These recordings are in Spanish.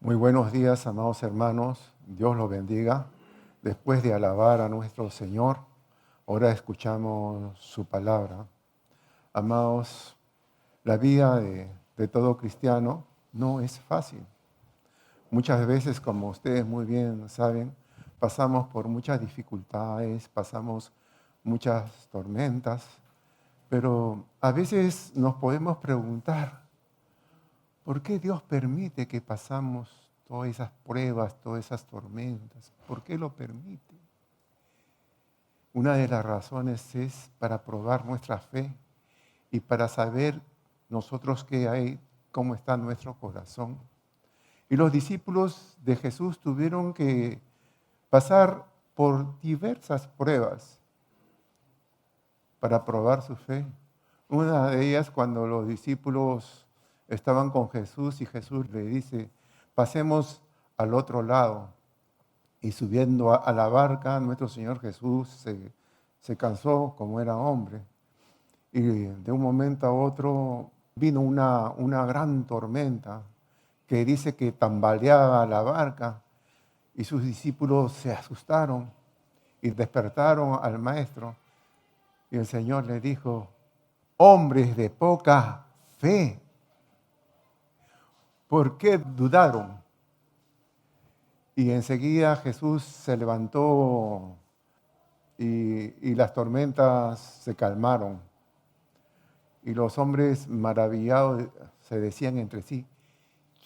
Muy buenos días, amados hermanos. Dios los bendiga. Después de alabar a nuestro Señor, ahora escuchamos su palabra. Amados, la vida de todo cristiano no es fácil. Muchas veces, como ustedes muy bien saben, pasamos por muchas dificultades, pasamos muchas tormentas, pero a veces nos podemos preguntar, ¿por qué Dios permite que pasamos todas esas pruebas, todas esas tormentas? ¿Por qué lo permite? Una de las razones es para probar nuestra fe y para saber nosotros qué hay, cómo está nuestro corazón. Y los discípulos de Jesús tuvieron que pasar por diversas pruebas para probar su fe. Una de ellas cuando los discípulos estaban con Jesús y Jesús le dice, pasemos al otro lado. Y subiendo a la barca, nuestro Señor Jesús se cansó como era hombre. Y de un momento a otro vino una gran tormenta que dice que tambaleaba la barca y sus discípulos se asustaron y despertaron al maestro. Y el Señor le dijo, hombres de poca fe, ¿por qué dudaron? Y enseguida Jesús se levantó y las tormentas se calmaron. Y los hombres maravillados se decían entre sí,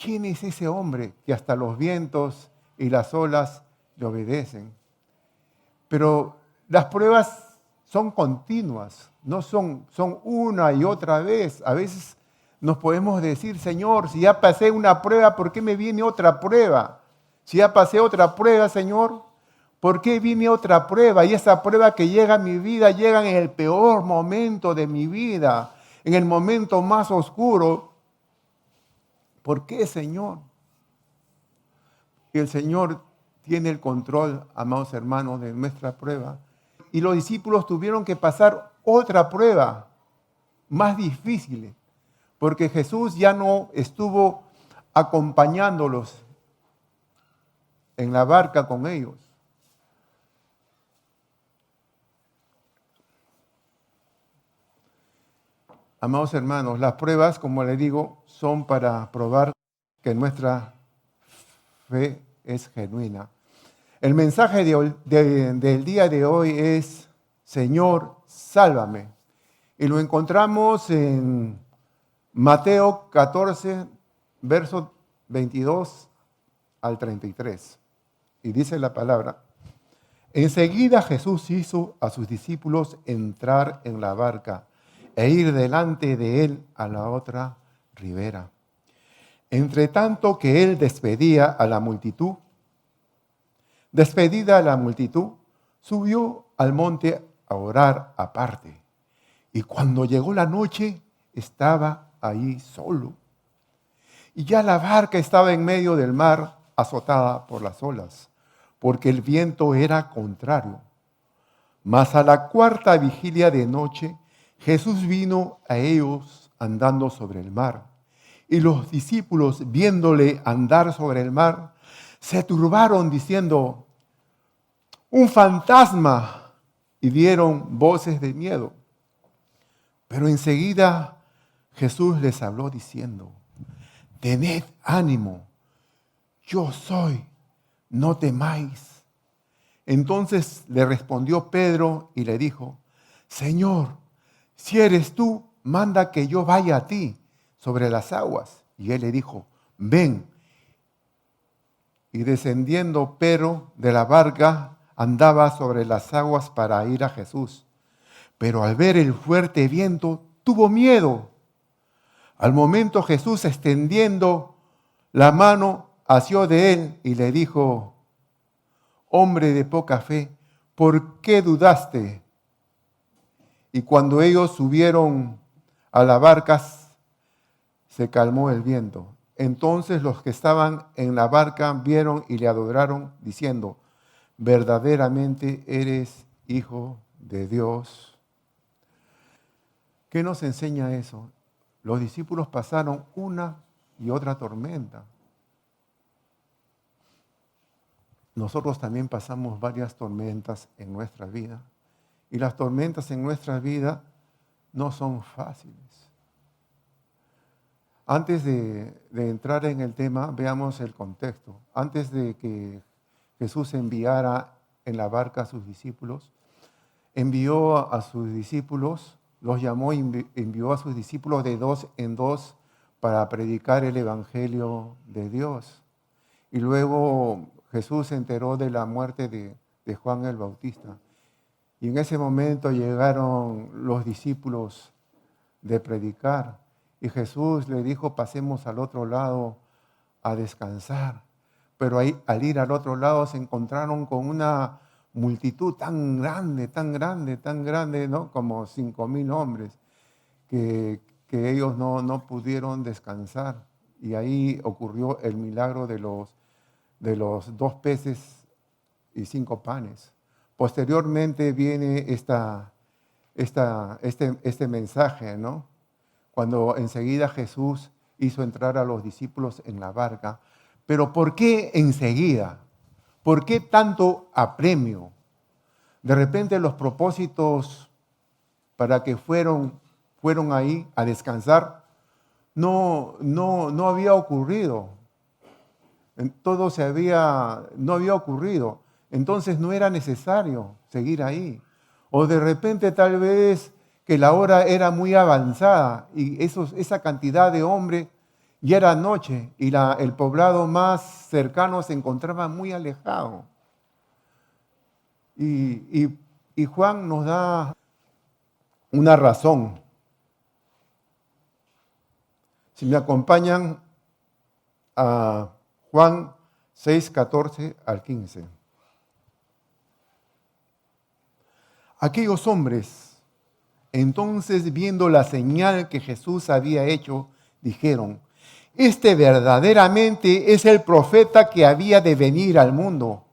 ¿quién es ese hombre que hasta los vientos y las olas le obedecen? Pero las pruebas son continuas, no son una y otra vez. A veces nos podemos decir, Señor, si ya pasé una prueba, ¿por qué me viene otra prueba? Si ya pasé otra prueba, Señor, ¿por qué viene otra prueba? Y esa prueba que llega a mi vida, llega en el peor momento de mi vida, en el momento más oscuro. ¿Por qué, Señor? Y el Señor tiene el control, amados hermanos, de nuestra prueba. Y los discípulos tuvieron que pasar otra prueba, más difícil, porque Jesús ya no estuvo acompañándolos en la barca con ellos. Amados hermanos, las pruebas, como les digo, son para probar que nuestra fe es genuina. El mensaje del día de hoy es, Señor, sálvame. Y lo encontramos en Mateo 14, versos 22 al 33. Y dice la palabra, enseguida Jesús hizo a sus discípulos entrar en la barca e ir delante de él a la otra ribera. Entre tanto que él despedida a la multitud, subió al monte a orar aparte. Y cuando llegó la noche, estaba ahí solo. Y ya la barca estaba en medio del mar, azotada por las olas, porque el viento era contrario. Mas a la cuarta vigilia de noche, Jesús vino a ellos andando sobre el mar. Y los discípulos, viéndole andar sobre el mar, se turbaron diciendo, un fantasma, y dieron voces de miedo. Pero enseguida Jesús les habló diciendo, tened ánimo, yo soy, no temáis. Entonces le respondió Pedro y le dijo, Señor, si eres tú, manda que yo vaya a ti sobre las aguas. Y él le dijo, ven. Y descendiendo Pedro de la barca, andaba sobre las aguas para ir a Jesús. Pero al ver el fuerte viento, tuvo miedo. Al momento Jesús, extendiendo la mano, asió de él y le dijo, hombre de poca fe, ¿por qué dudaste? Y cuando ellos subieron a la barca, se calmó el viento. Entonces los que estaban en la barca vieron y le adoraron, diciendo, verdaderamente eres Hijo de Dios. ¿Qué nos enseña eso? Los discípulos pasaron una y otra tormenta. nosotros también pasamos varias tormentas en nuestra vida. Y las tormentas en nuestra vida no son fáciles. Antes de entrar en el tema, veamos el contexto. Antes de que Jesús enviara en la barca a sus discípulos, envió a sus discípulos, los llamó, envió a sus discípulos de 2 en 2 para predicar el Evangelio de Dios. Y luego Jesús se enteró de la muerte de Juan el Bautista. Y en ese momento llegaron los discípulos de predicar. Y Jesús le dijo, pasemos al otro lado a descansar. Pero ahí, al ir al otro lado se encontraron con una multitud tan grande, ¿no? Como 5,000 hombres, que ellos no pudieron descansar. Y ahí ocurrió el milagro de los 2 peces y 5 panes. Posteriormente viene este mensaje, ¿no? Cuando enseguida Jesús hizo entrar a los discípulos en la barca. Pero ¿por qué enseguida? ¿Por qué tanto apremio? De repente los propósitos para que fueron ahí a descansar no había ocurrido. No había ocurrido. Entonces no era necesario seguir ahí. O de repente tal vez que la hora era muy avanzada y esa cantidad de hombres ya era noche y el poblado más cercano se encontraba muy alejado. Y Juan nos da una razón. Si me acompañan a Juan 6, 14 al 15. Aquellos hombres, entonces viendo la señal que Jesús había hecho, dijeron, este verdaderamente es el profeta que había de venir al mundo.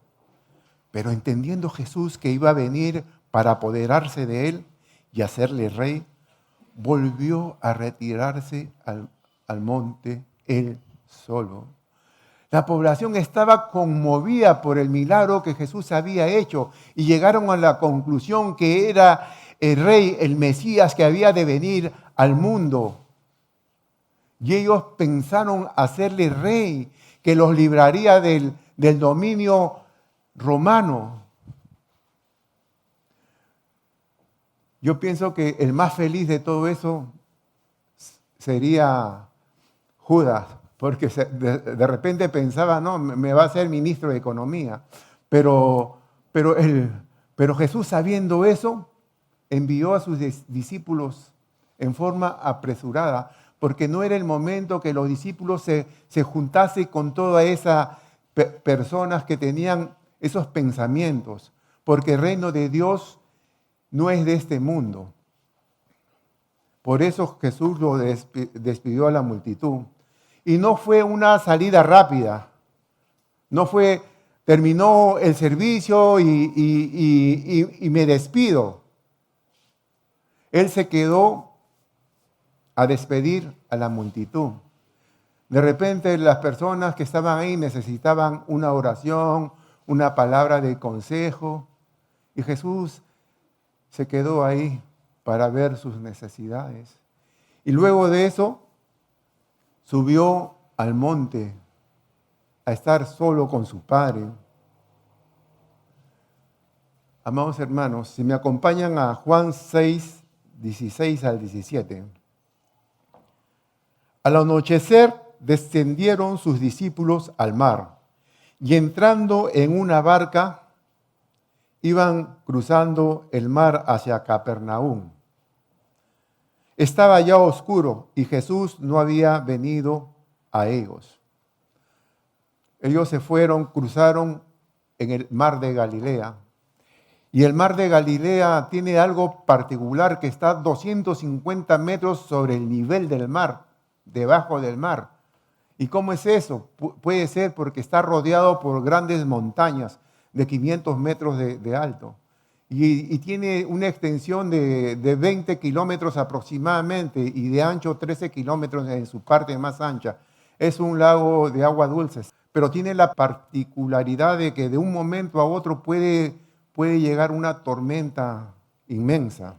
Pero entendiendo Jesús que iba a venir para apoderarse de él y hacerle rey, volvió a retirarse al monte él solo. La población estaba conmovida por el milagro que Jesús había hecho y llegaron a la conclusión que era el rey, el Mesías que había de venir al mundo. Y ellos pensaron hacerle rey, que los libraría del dominio romano. Yo pienso que el más feliz de todo eso sería Judas, porque de repente pensaba, no, me va a ser ministro de Economía. Pero Jesús, sabiendo eso, envió a sus discípulos en forma apresurada, porque no era el momento que los discípulos se juntasen con todas esas personas que tenían esos pensamientos, porque el reino de Dios no es de este mundo. Por eso Jesús lo despidió a la multitud. Y no fue una salida rápida. No fue, terminó el servicio y me despido. Él se quedó a despedir a la multitud. De repente las personas que estaban ahí necesitaban una oración, una palabra de consejo. Y Jesús se quedó ahí para ver sus necesidades. Y luego de eso, subió al monte a estar solo con su Padre. Amados hermanos, si me acompañan a Juan 6, 16 al 17. Al anochecer descendieron sus discípulos al mar y entrando en una barca, iban cruzando el mar hacia Capernaum. Estaba ya oscuro y Jesús no había venido a ellos. Ellos se fueron, cruzaron en el mar de Galilea. Y el mar de Galilea tiene algo particular, que está 250 metros sobre el nivel del mar, debajo del mar. ¿Y cómo es eso? Puede ser porque está rodeado por grandes montañas de 500 metros de alto. Y tiene una extensión de 20 kilómetros aproximadamente y de ancho 13 kilómetros en su parte más ancha. Es un lago de agua dulce. pero tiene la particularidad de que de un momento a otro puede llegar una tormenta inmensa.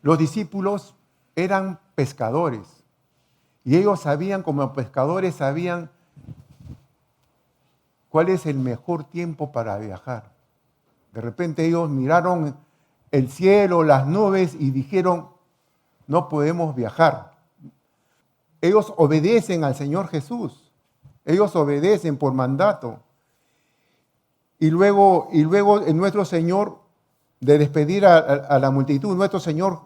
Los discípulos eran pescadores y ellos sabían, como pescadores, sabían cuál es el mejor tiempo para viajar. De repente ellos miraron el cielo, las nubes y dijeron, no podemos viajar. Ellos obedecen al Señor Jesús. Ellos obedecen por mandato. Y luego nuestro Señor, de despedir a la multitud, nuestro Señor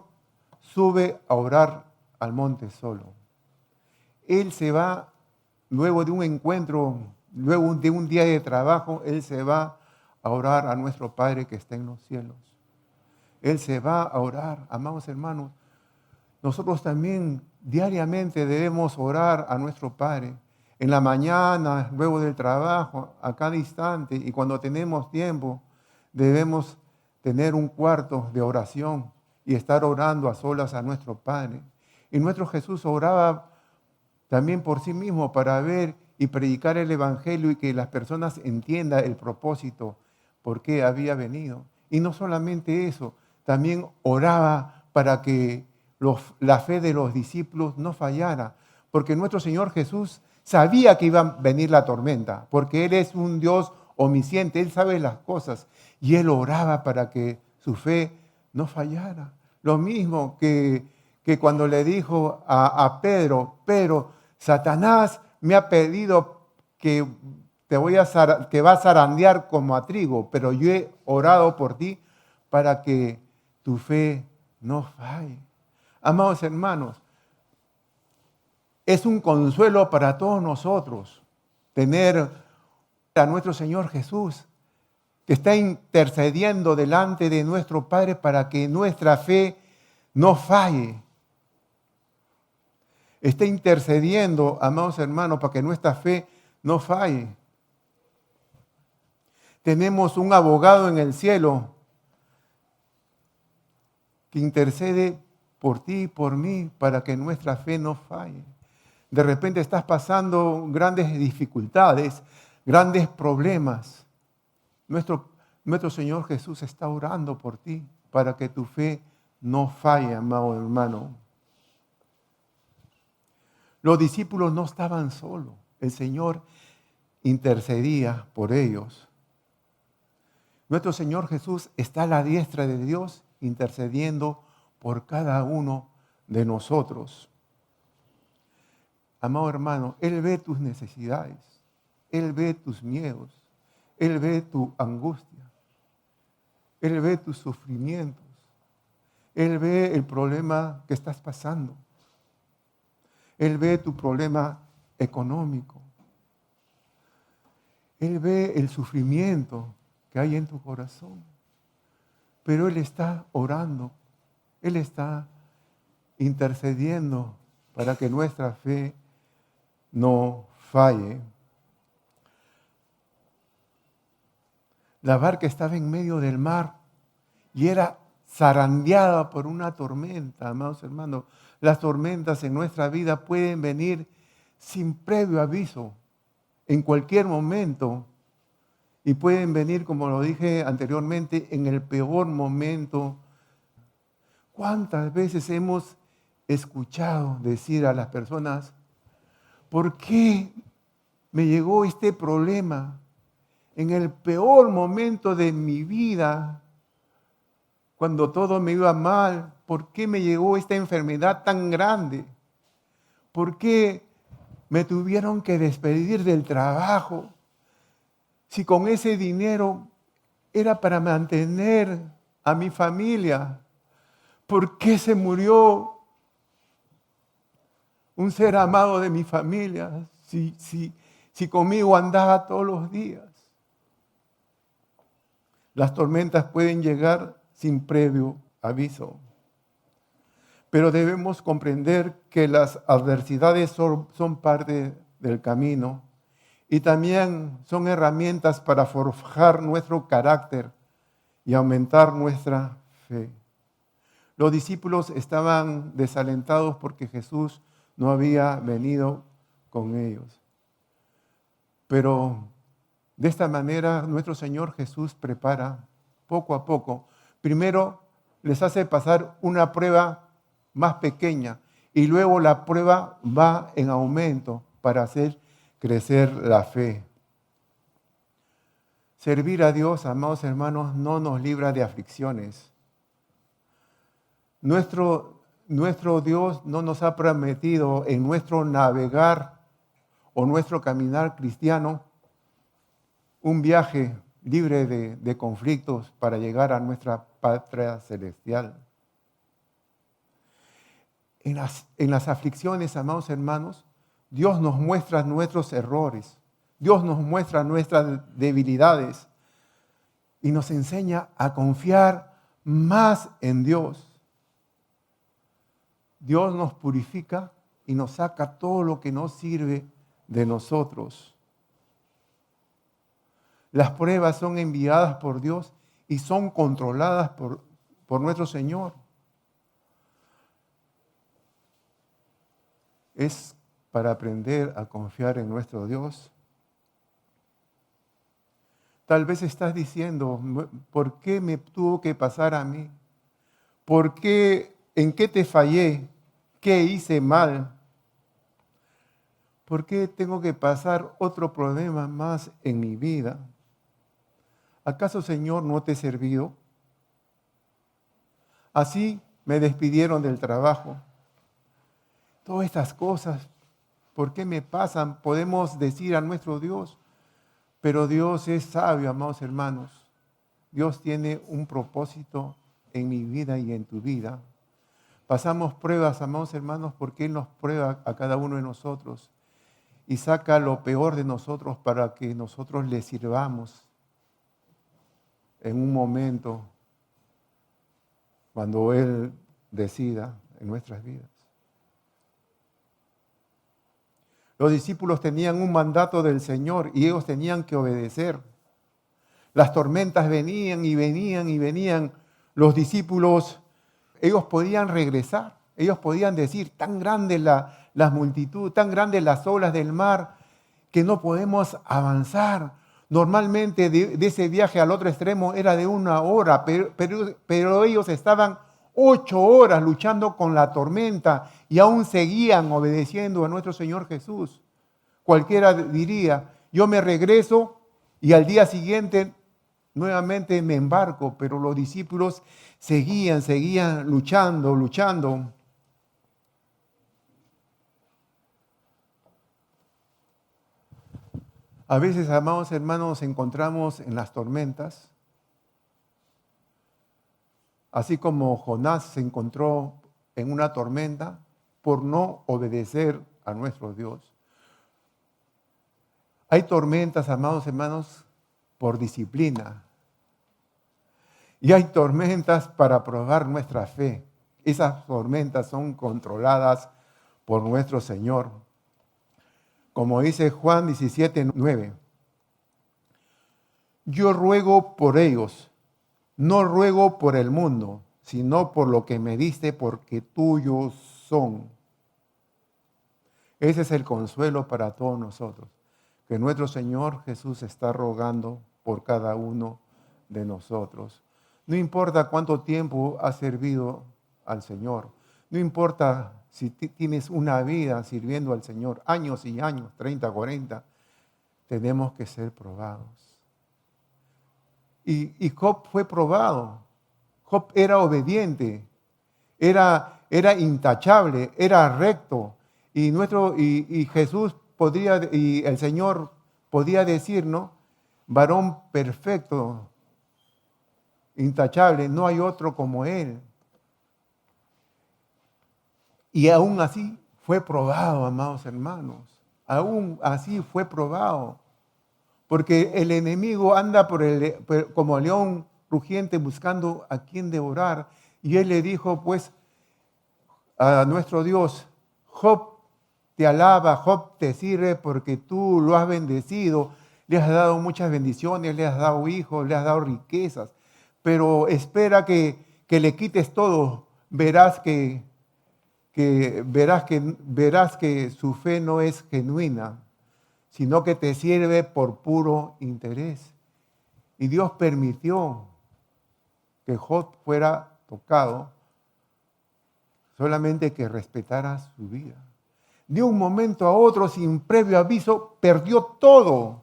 sube a orar al monte solo. Él se va, luego de un encuentro, luego de un día de trabajo, Él se va a orar a nuestro Padre que está en los cielos. Él se va a orar, amados hermanos. Nosotros también diariamente debemos orar a nuestro Padre. En la mañana, luego del trabajo, a cada instante y cuando tenemos tiempo, debemos tener un cuarto de oración y estar orando a solas a nuestro Padre. Y nuestro Jesús oraba también por sí mismo para ver y predicar el Evangelio y que las personas entiendan el propósito por qué había venido. Y no solamente eso, también oraba para que la fe de los discípulos no fallara, porque nuestro Señor Jesús sabía que iba a venir la tormenta, porque Él es un Dios omnisciente, Él sabe las cosas, y Él oraba para que su fe no fallara. Lo mismo que cuando le dijo a Pedro, Satanás me ha pedido que que va a zarandear como a trigo, pero yo he orado por ti para que tu fe no falle. Amados hermanos, es un consuelo para todos nosotros tener a nuestro Señor Jesús, que está intercediendo delante de nuestro Padre para que nuestra fe no falle. Está intercediendo, amados hermanos, para que nuestra fe no falle. Tenemos un abogado en el cielo que intercede por ti y por mí para que nuestra fe no falle. De repente estás pasando grandes dificultades, grandes problemas. Nuestro Señor Jesús está orando por ti para que tu fe no falle, amado hermano. Los discípulos no estaban solos. El Señor intercedía por ellos. Nuestro Señor Jesús está a la diestra de Dios intercediendo por cada uno de nosotros. Amado hermano, Él ve tus necesidades, Él ve tus miedos, Él ve tu angustia, Él ve tus sufrimientos, Él ve el problema que estás pasando, Él ve tu problema económico, Él ve el sufrimiento que hay en tu corazón, pero Él está orando, Él está intercediendo para que nuestra fe no falle. La barca estaba en medio del mar y era zarandeada por una tormenta, amados hermanos. Las tormentas en nuestra vida pueden venir sin previo aviso, en cualquier momento. Y pueden venir, como lo dije anteriormente, en el peor momento. ¿Cuántas veces hemos escuchado decir a las personas, ¿por qué me llegó este problema en el peor momento de mi vida? Cuando todo me iba mal, ¿por qué me llegó esta enfermedad tan grande? ¿Por qué me tuvieron que despedir del trabajo? Si con ese dinero era para mantener a mi familia, ¿por qué se murió un ser amado de mi familia si conmigo andaba todos los días? Las tormentas pueden llegar sin previo aviso, pero debemos comprender que las adversidades son parte del camino y también son herramientas para forjar nuestro carácter y aumentar nuestra fe. Los discípulos estaban desalentados porque Jesús no había venido con ellos. Pero de esta manera nuestro Señor Jesús prepara poco a poco. Primero les hace pasar una prueba más pequeña y luego la prueba va en aumento para hacer crecer la fe. Servir a Dios, amados hermanos, no nos libra de aflicciones. Nuestro Dios no nos ha prometido en nuestro navegar o nuestro caminar cristiano un viaje libre de conflictos para llegar a nuestra patria celestial. En las aflicciones, amados hermanos, Dios nos muestra nuestros errores, Dios nos muestra nuestras debilidades y nos enseña a confiar más en Dios. Dios nos purifica y nos saca todo lo que no sirve de nosotros. Las pruebas son enviadas por Dios y son controladas por nuestro Señor. Es para aprender a confiar en nuestro Dios. Tal vez estás diciendo, ¿por qué me tuvo que pasar a mí? ¿Por qué? ¿En qué te fallé? ¿Qué hice mal? ¿Por qué tengo que pasar otro problema más en mi vida? ¿Acaso, Señor, no te he servido? Así me despidieron del trabajo. Todas estas cosas, ¿por qué me pasan? Podemos decir a nuestro Dios, pero Dios es sabio, amados hermanos. Dios tiene un propósito en mi vida y en tu vida. Pasamos pruebas, amados hermanos, porque Él nos prueba a cada uno de nosotros y saca lo peor de nosotros para que nosotros le sirvamos en un momento cuando Él decida en nuestras vidas. Los discípulos tenían un mandato del Señor y ellos tenían que obedecer. Las tormentas venían y venían y venían. Los discípulos, ellos podían regresar. Ellos podían decir, tan grande la multitud, tan grandes las olas del mar, que no podemos avanzar. Normalmente de ese viaje al otro extremo era de 1 hora, pero ellos estaban 8 horas luchando con la tormenta y aún seguían obedeciendo a nuestro Señor Jesús. Cualquiera diría, yo me regreso y al día siguiente nuevamente me embarco, pero los discípulos seguían luchando. A veces, amados hermanos, nos encontramos en las tormentas, así como Jonás se encontró en una tormenta por no obedecer a nuestro Dios. Hay tormentas, amados hermanos, por disciplina. Y hay tormentas para probar nuestra fe. Esas tormentas son controladas por nuestro Señor. Como dice Juan 17:9. Yo ruego por ellos, no ruego por el mundo, sino por lo que me diste, porque tuyos son. Ese es el consuelo para todos nosotros, que nuestro Señor Jesús está rogando por cada uno de nosotros. No importa cuánto tiempo has servido al Señor, no importa si tienes una vida sirviendo al Señor, años y años, 30, 40, tenemos que ser probados. Y Job fue probado. Job era obediente, era intachable, era recto. Y Jesús podría, y el Señor podía decir, ¿no? Varón perfecto, intachable, no hay otro como Él. Y aún así fue probado, amados hermanos. Aún así fue probado. Porque el enemigo anda como león rugiente buscando a quien devorar. Y Él le dijo, pues, a nuestro Dios, Job te alaba, Job te sirve porque tú lo has bendecido. Le has dado muchas bendiciones, le has dado hijos, le has dado riquezas. Pero espera que le quites todo. Verás que verás que su fe no es genuina, sino que te sirve por puro interés. Y Dios permitió que Job fuera tocado, solamente que respetara su vida. De un momento a otro, sin previo aviso, perdió todo.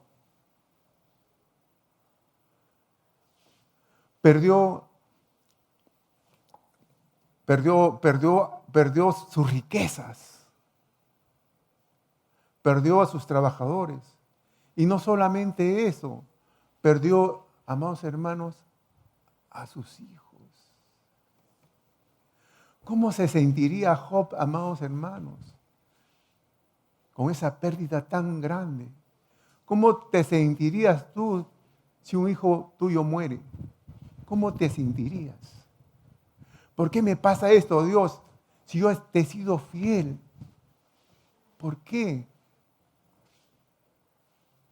Perdió sus riquezas. Perdió a sus trabajadores. Y no solamente eso, perdió, amados hermanos, a sus hijos. ¿Cómo se sentiría Job, amados hermanos, con esa pérdida tan grande? ¿Cómo te sentirías tú si un hijo tuyo muere? ¿Cómo te sentirías? ¿Por qué me pasa esto, Dios, si yo te he sido fiel? ¿Por qué?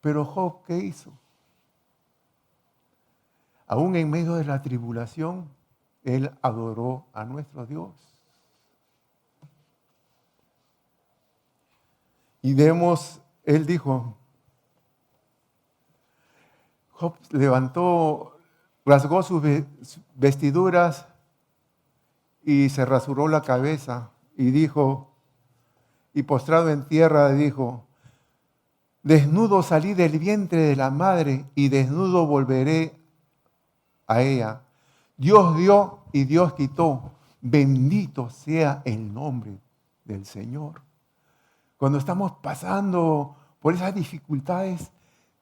Pero Job, ¿qué hizo? Aún en medio de la tribulación, él adoró a nuestro Dios. Y él dijo, Job rasgó sus vestiduras y se rasuró la cabeza y dijo, y postrado en tierra dijo, desnudo salí del vientre de la madre y desnudo volveré a ella. Dios dio y Dios quitó. Bendito sea el nombre del Señor. Cuando estamos pasando por esas dificultades,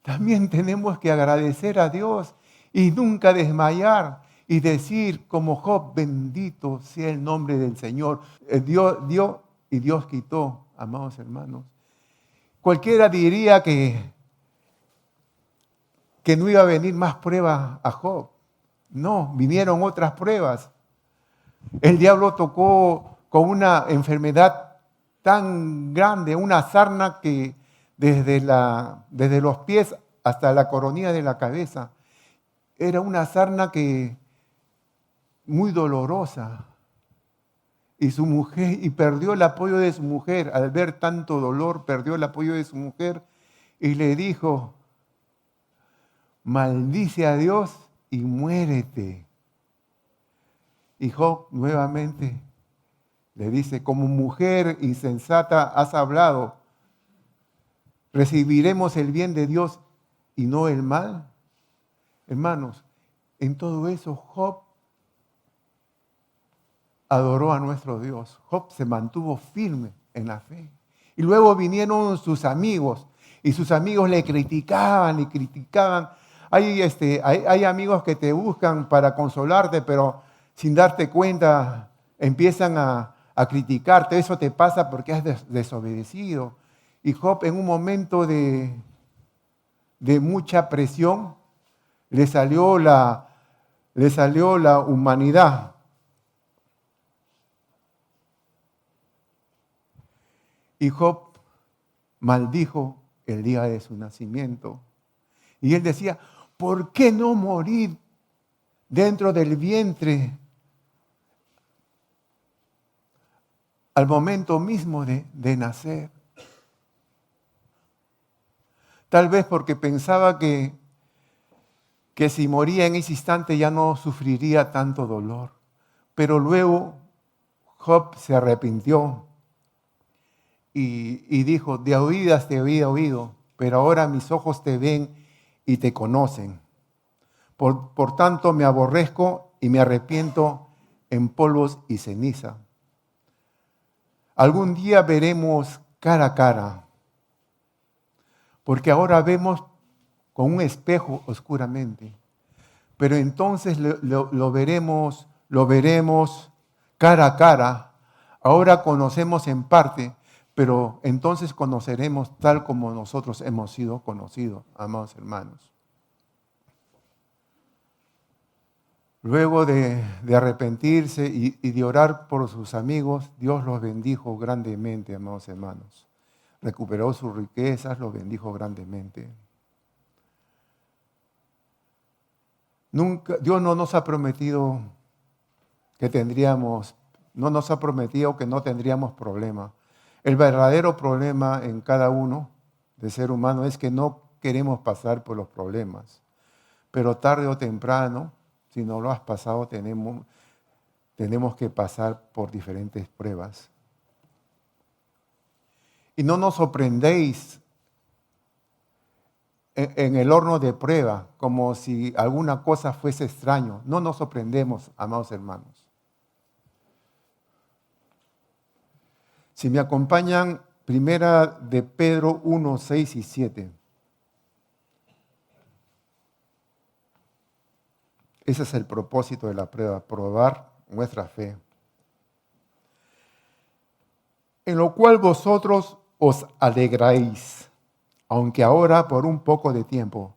también tenemos que agradecer a Dios y nunca desmayar y decir como Job, bendito sea el nombre del Señor. Dios dio y Dios quitó, amados hermanos. Cualquiera diría que no iba a venir más pruebas a Job. No, vinieron otras pruebas. El diablo tocó con una enfermedad tan grande, una sarna que desde los pies hasta la coronilla de la cabeza, era una sarna que muy dolorosa. Y perdió el apoyo de su mujer. Al ver tanto dolor, perdió el apoyo de su mujer y le dijo, maldice a Dios y muérete. Y Job nuevamente le dice, como mujer insensata has hablado, ¿recibiremos el bien de Dios y no el mal? Hermanos, en todo eso Job adoró a nuestro Dios. Job se mantuvo firme en la fe. Y luego vinieron sus amigos y sus amigos le criticaban y criticaban. Hay amigos que te buscan para consolarte, pero sin darte cuenta empiezan a criticarte. Eso te pasa porque has desobedecido. Y Job, en un momento de mucha presión, le salió la humanidad. Y Job maldijo el día de su nacimiento. Y él decía, ¿por qué no morir dentro del vientre al momento mismo de nacer? Tal vez porque pensaba que si moría en ese instante ya no sufriría tanto dolor. Pero luego Job se arrepintió y dijo, de oídas te había oído, pero ahora mis ojos te ven y te conocen. Por tanto me aborrezco y me arrepiento en polvos y ceniza. Algún día veremos cara a cara, porque ahora vemos con un espejo oscuramente, pero entonces lo veremos cara a cara. Ahora conocemos en parte, pero entonces conoceremos tal como nosotros hemos sido conocidos, amados hermanos. Luego de arrepentirse y de orar por sus amigos, Dios los bendijo grandemente, amados hermanos. Recuperó sus riquezas, los bendijo grandemente. Dios no nos ha prometido que tendríamos no nos ha prometido que no tendríamos problema. El verdadero problema en cada uno de ser humano es que no queremos pasar por los problemas. Pero tarde o temprano, si no lo has pasado, tenemos que pasar por diferentes pruebas. Y no nos sorprendéis en el horno de prueba, como si alguna cosa fuese extraño. No nos sorprendemos, amados hermanos. Si me acompañan, primera de Pedro 1, 6 y 7. Ese es el propósito de la prueba, probar nuestra fe. En lo cual vosotros os alegráis, aunque ahora por un poco de tiempo,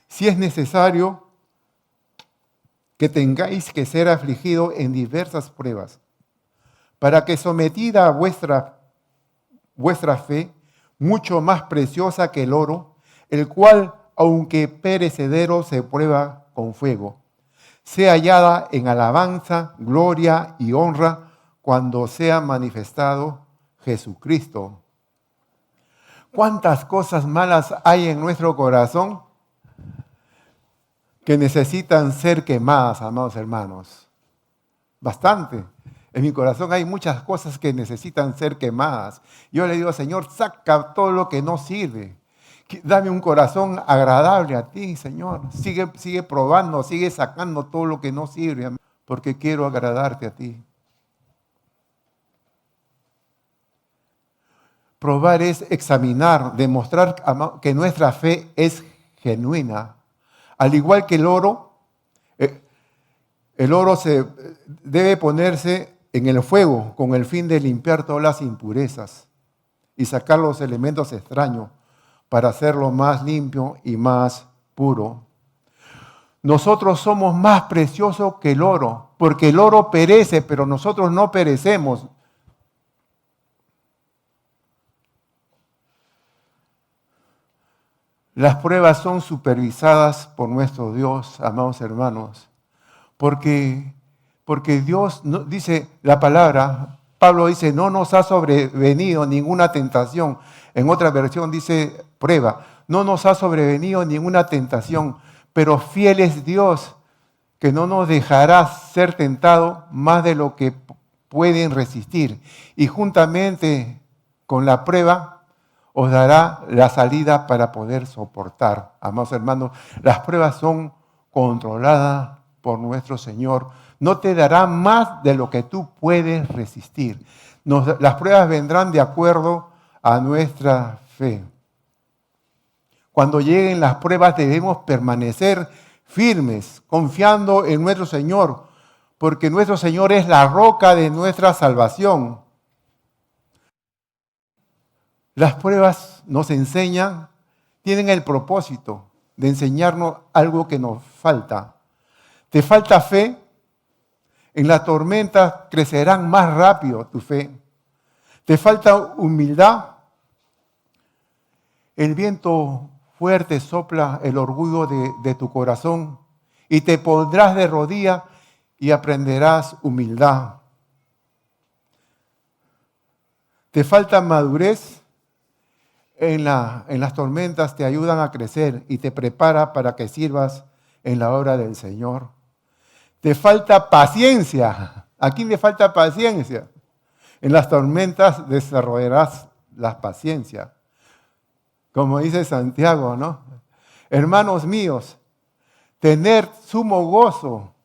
si es necesario que tengáis que ser afligidos en diversas pruebas, para que sometida a vuestra fe, mucho más preciosa que el oro, el cual, aunque perecedero, se prueba con fuego, sea hallada en alabanza, gloria y honra cuando sea manifestado Jesucristo. ¿Cuántas cosas malas hay en nuestro corazón que necesitan ser quemadas, amados hermanos? Bastante. En mi corazón hay muchas cosas que necesitan ser quemadas. Yo le digo, Señor, saca todo lo que no sirve. Dame un corazón agradable a ti, Señor. Sigue probando, sigue sacando todo lo que no sirve, porque quiero agradarte a ti. Probar es examinar, demostrar que nuestra fe es genuina. Al igual que el oro se debe ponerse en el fuego con el fin de limpiar todas las impurezas y sacar los elementos extraños para hacerlo más limpio y más puro. Nosotros somos más preciosos que el oro, porque el oro perece, pero nosotros no perecemos. Las pruebas son supervisadas por nuestro Dios, amados hermanos, porque Dios dice la palabra, Pablo dice, no nos ha sobrevenido ninguna tentación. En otra versión dice prueba, no nos ha sobrevenido ninguna tentación, pero fiel es Dios, que no nos dejará ser tentado más de lo que pueden resistir. Y juntamente con la prueba, os dará la salida para poder soportar. Amados hermanos, las pruebas son controladas por nuestro Señor. No te dará más de lo que tú puedes resistir. Las pruebas vendrán de acuerdo a nuestra fe. Cuando lleguen las pruebas debemos permanecer firmes, confiando en nuestro Señor, porque nuestro Señor es la roca de nuestra salvación. Las pruebas nos enseñan, tienen el propósito de enseñarnos algo que nos falta. ¿Te falta fe? En la tormenta crecerán más rápido tu fe. ¿Te falta humildad? El viento fuerte sopla el orgullo de tu corazón y te pondrás de rodillas y aprenderás humildad. ¿Te falta madurez? En las tormentas te ayudan a crecer y te prepara para que sirvas en la obra del Señor. Te falta paciencia. ¿A quién le falta paciencia? En las tormentas desarrollarás la paciencia. Como dice Santiago, ¿no? Hermanos míos, tener sumo gozo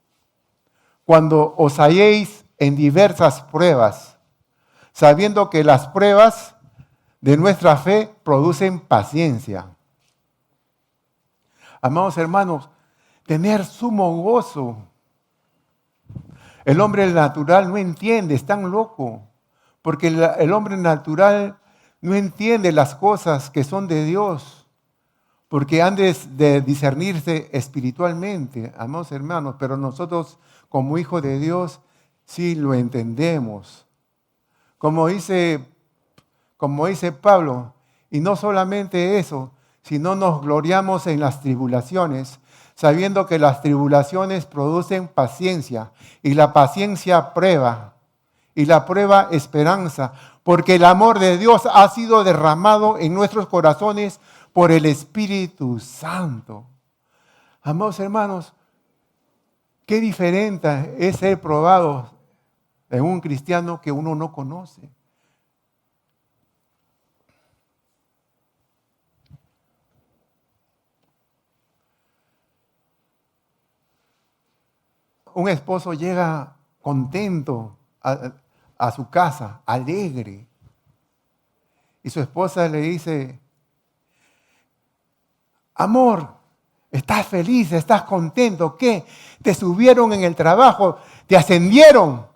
cuando os halléis en diversas pruebas, sabiendo que las pruebas de nuestra fe producen paciencia. Amados hermanos, tener sumo gozo. El hombre natural no entiende, es tan loco, porque el hombre natural no entiende las cosas que son de Dios, porque han de discernirse espiritualmente, amados hermanos, pero nosotros como hijos de Dios sí lo entendemos. Como dice Pablo, y no solamente eso, sino nos gloriamos en las tribulaciones, sabiendo que las tribulaciones producen paciencia, y la paciencia prueba, y la prueba esperanza, porque el amor de Dios ha sido derramado en nuestros corazones por el Espíritu Santo. Amados hermanos, qué diferente es ser probado en un cristiano que uno no conoce. Un esposo llega contento a su casa, alegre, y su esposa le dice: amor, ¿estás feliz? ¿Estás contento? ¿Qué? ¿Te subieron en el trabajo? ¿Te ascendieron?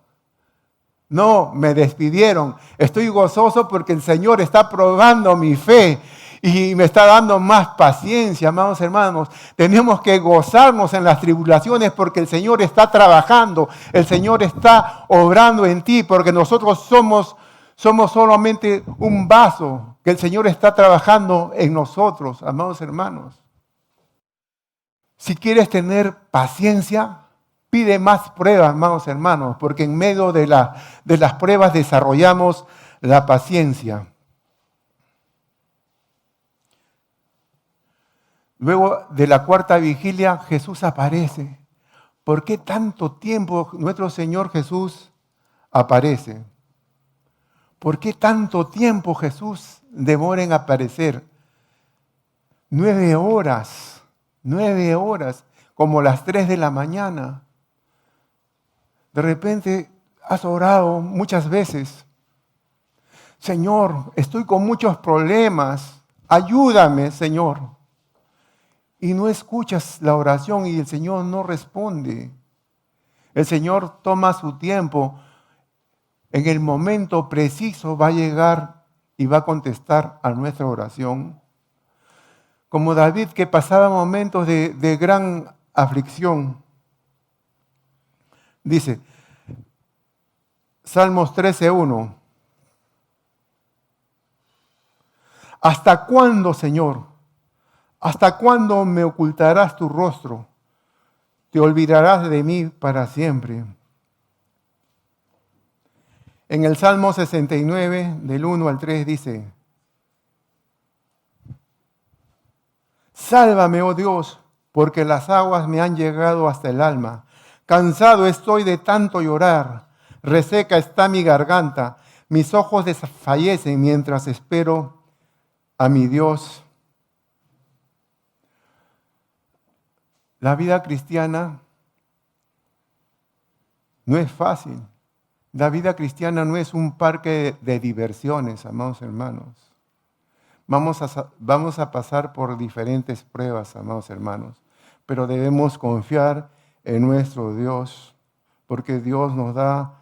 No, me despidieron. Estoy gozoso porque el Señor está probando mi fe y me está dando más paciencia, amados hermanos. Tenemos que gozarnos en las tribulaciones porque el Señor está trabajando, el Señor está obrando en ti, porque nosotros somos solamente un vaso que el Señor está trabajando en nosotros, amados hermanos. Si quieres tener paciencia, pide más pruebas, amados hermanos, porque en medio de las pruebas desarrollamos la paciencia. Luego de la cuarta vigilia, Jesús aparece. ¿Por qué tanto tiempo nuestro Señor Jesús aparece? ¿Por qué tanto tiempo Jesús demora en aparecer? 9 horas, como las 3 de la mañana. De repente has orado muchas veces: Señor, estoy con muchos problemas, ayúdame, Señor. Y no escuchas la oración y el Señor no responde. El Señor toma su tiempo. En el momento preciso va a llegar y va a contestar a nuestra oración. Como David, que pasaba momentos de gran aflicción. Dice, Salmos 13:1. ¿Hasta cuándo, Señor? ¿Hasta cuándo me ocultarás tu rostro? ¿Te olvidarás de mí para siempre? En el Salmo 69, del 1 al 3, dice: Sálvame, oh Dios, porque las aguas me han llegado hasta el alma. Cansado estoy de tanto llorar, reseca está mi garganta, mis ojos desfallecen mientras espero a mi Dios. La vida cristiana no es fácil. La vida cristiana no es un parque de diversiones, amados hermanos. Vamos a pasar por diferentes pruebas, amados hermanos, pero debemos confiar en nuestro Dios, porque Dios nos da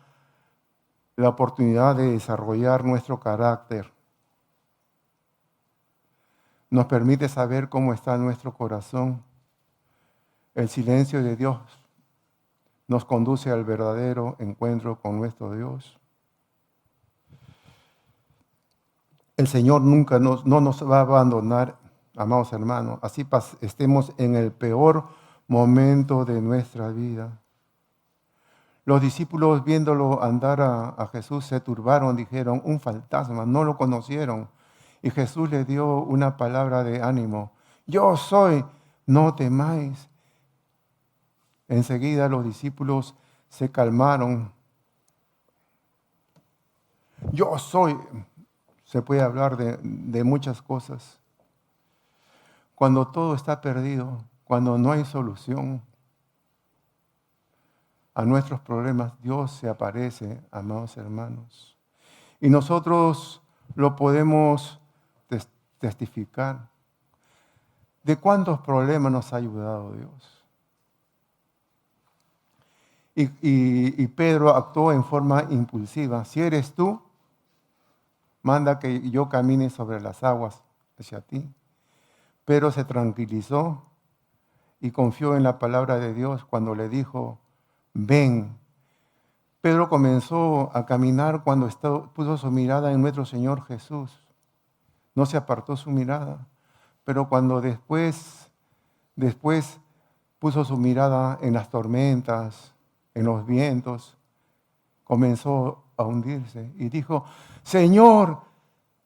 la oportunidad de desarrollar nuestro carácter. Nos permite saber cómo está nuestro corazón. El silencio de Dios nos conduce al verdadero encuentro con nuestro Dios. El Señor nunca no nos va a abandonar, amados hermanos. Así estemos en el peor momento de nuestra vida. Los discípulos, viéndolo andar a Jesús, se turbaron, dijeron: un fantasma, no lo conocieron. Y Jesús les dio una palabra de ánimo: yo soy, no temáis. Enseguida los discípulos se calmaron. Yo soy. Se puede hablar de muchas cosas. Cuando todo está perdido, cuando no hay solución a nuestros problemas, Dios se aparece, amados hermanos. Y nosotros lo podemos testificar. ¿De cuántos problemas nos ha ayudado Dios? Y Pedro actuó en forma impulsiva. Si eres tú, manda que yo camine sobre las aguas hacia ti. Pedro se tranquilizó y confió en la palabra de Dios cuando le dijo: ven. Pedro comenzó a caminar cuando puso su mirada en nuestro Señor Jesús. No se apartó su mirada, pero cuando después puso su mirada en las tormentas, en los vientos, comenzó a hundirse y dijo, Señor,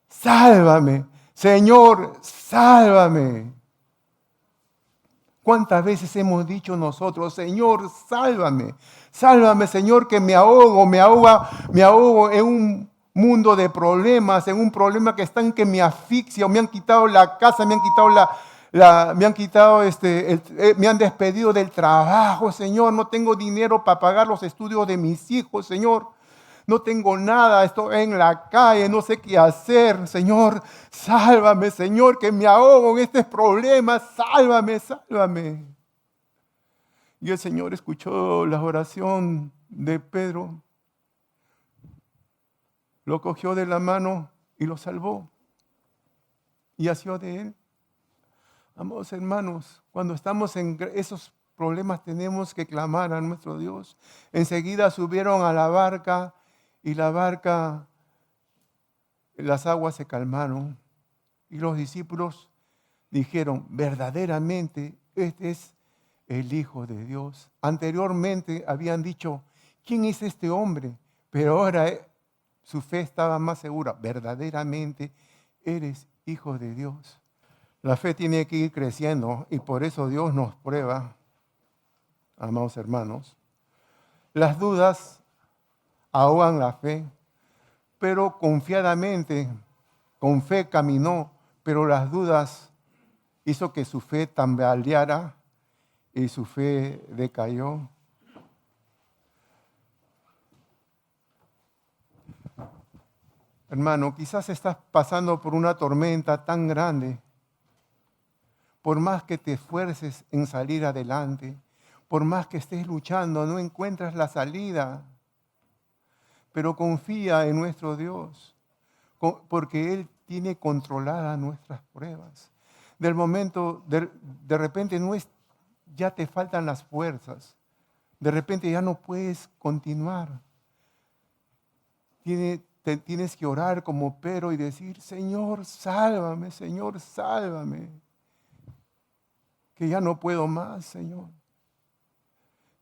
sálvame, Señor, sálvame. ¿Cuántas veces hemos dicho nosotros, Señor, sálvame, sálvame, Señor, que me ahogo en un mundo de problemas, en un problema que me asfixia, me han quitado la casa, me han quitado me han despedido del trabajo, Señor, no tengo dinero para pagar los estudios de mis hijos, Señor. No tengo nada, estoy en la calle, no sé qué hacer. Señor, sálvame, Señor, que me ahogo en estos problemas. Sálvame, sálvame. Y el Señor escuchó la oración de Pedro, lo cogió de la mano y lo salvó. Y asió de él. Amados hermanos, cuando estamos en esos problemas tenemos que clamar a nuestro Dios. Enseguida subieron a la barca. Y la barca, las aguas se calmaron y los discípulos dijeron, verdaderamente este es el Hijo de Dios. Anteriormente habían dicho, ¿quién es este hombre? Pero ahora su fe estaba más segura, verdaderamente eres Hijo de Dios. La fe tiene que ir creciendo y por eso Dios nos prueba, amados hermanos. Las dudas ahogan la fe, pero confiadamente, con fe caminó, pero las dudas hizo que su fe tambaleara y su fe decayó. Hermano, quizás estás pasando por una tormenta tan grande. Por más que te esfuerces en salir adelante, por más que estés luchando, no encuentras la salida. Pero confía en nuestro Dios, porque Él tiene controladas nuestras pruebas. De repente ya te faltan las fuerzas, de repente ya no puedes continuar. Tienes que orar como Pedro y decir, Señor, sálvame, que ya no puedo más, Señor,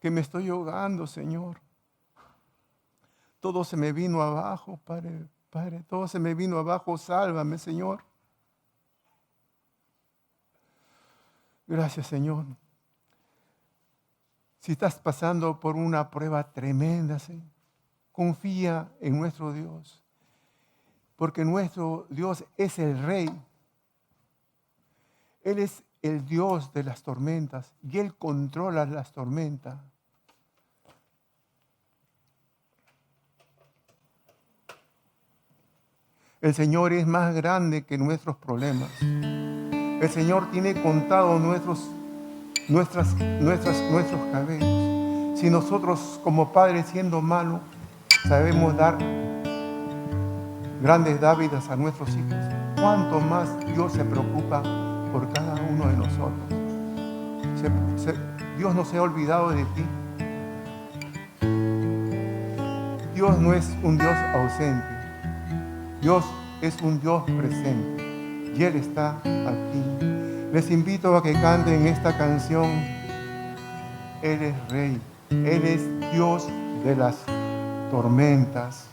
que me estoy ahogando, Señor. Todo se me vino abajo, Padre, todo se me vino abajo, sálvame, Señor. Gracias, Señor. Si estás pasando por una prueba tremenda, Señor, confía en nuestro Dios, porque nuestro Dios es el Rey. Él es el Dios de las tormentas y Él controla las tormentas. El Señor es más grande que nuestros problemas. El Señor tiene contado nuestros cabellos. Si nosotros como padres siendo malos sabemos dar grandes dádivas a nuestros hijos, ¿cuánto más Dios se preocupa por cada uno de nosotros? Dios no se ha olvidado de ti. Dios no es un Dios ausente. Dios es un Dios presente y Él está aquí. Les invito a que canten esta canción. Él es Rey, Él es Dios de las tormentas.